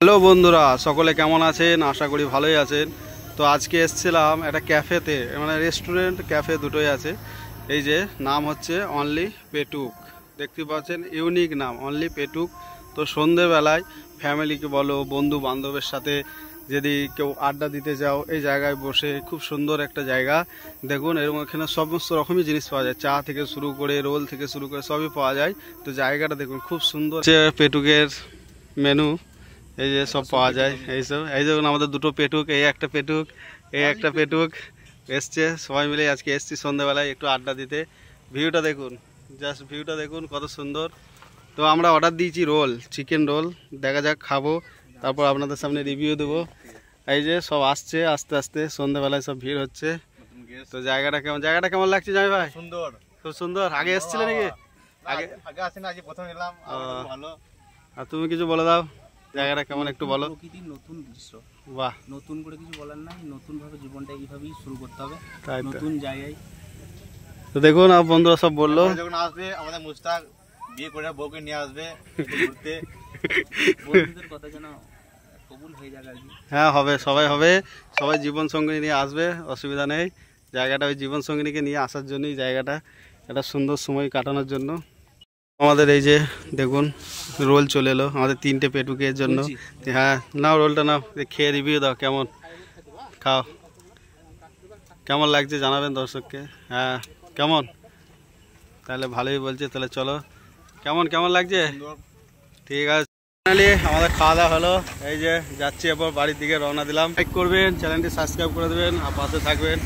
Hello বন্ধুরা, সকলে কেমন আছেন? আশা করি ভালোই আছেন। তো আজকে এসেছিলাম একটা ক্যাফেতে, মানে রেস্টুরেন্ট ক্যাফে দুটোই আছে। এই যে নাম হচ্ছে অনলি পেটুক, দেখতে পাচ্ছেন ইউনিক নাম অনলি পেটুক। তো সন্ধেবেলায় ফ্যামিলিকে বলো, বন্ধু বান্ধবের সাথে যদি কেউ আড্ডা দিতে যাও, এই জায়গায় বসে খুব সুন্দর একটা জায়গা। দেখুন এর এখানে সমস্ত রকমই জিনিস পাওয়া যায়, চা থেকে শুরু করে রোল থেকে শুরু করে সবই পাওয়া যায়। তো জায়গাটা দেখুন খুব সুন্দর। পেটুকের মেনু এই যে সব পাওয়া যায়। এইসব এই দেখুন আমাদের দুটো পেটুক, এই একটা পেটুক, এই একটা পেটুক এসছে। সবাই মিলে আজকে এসছি সন্ধ্যাবেলায় একটু আড্ডা দিতে। ভিউটা দেখুন, জাস্ট ভিউটা দেখুন কত সুন্দর। তো আমরা অর্ডার দিয়েছি রোল, চিকেন রোল। দেখা যাক, খাবো, তারপর আপনাদের সামনে রিভিউ দেবো। এই যে সব আসছে আস্তে আস্তে, সন্ধ্যাবেলায় সব ভিড় হচ্ছে। তো জায়গাটা কেমন লাগছে জামাই ভাই? সুন্দর, খুব সুন্দর। আগে এসেছিলে নাকি? আগে আসেন, আজ প্রথম এলাম। ভালো। আর তুমি কিছু বলে দাও, জায়গাটা কেমন একটু বলো। প্রকৃতির নতুন দৃশ্য, বাহ, নতুন করে কিছু বলার নাই। নতুন ভাবে জীবনটা এইভাবেই শুরু করতে হবে, তাই তো। নতুন জায়গায়। তো দেখুন বন্ধুরা সব বললো, যখন আসবে আমাদের মুস্তাক বিয়ে করে বউকে নিয়ে আসবে ঘুরতে। বন্ধুদের কথা যেন কবুল হয়ে যাবে আর কি। হ্যাঁ হবে, সবাই হবে, সবাই জীবন সঙ্গিনী নিয়ে আসবে, অসুবিধা নেই। জায়গাটা ওই জীবন সঙ্গিনীকে নিয়ে আসার জন্যই, জায়গাটা একটা সুন্দর সময় কাটানোর জন্য। আমাদের এই যে দেখুন রোল চলে এলো আমাদের 3টে পেটুকের জন্য। হ্যাঁ নাও রোলটা নাও, খেয়ে রিভিউ দাও কেমন, খাও। কেমন লাগছে জানাবেন দর্শককে। হ্যাঁ কেমন, তাহলে ভালোই বলছে। তাহলে চলো, কেমন কেমন লাগছে? ঠিক আছে, ফাইনালি আমাদের খাওয়া দাওয়া হলো। এই যে যাচ্ছি, এরপর বাড়ির দিকে রওনা দিলাম। লাইক করবেন, চ্যানেলটি সাবস্ক্রাইব করে দেবেন আর পাশে থাকবেন।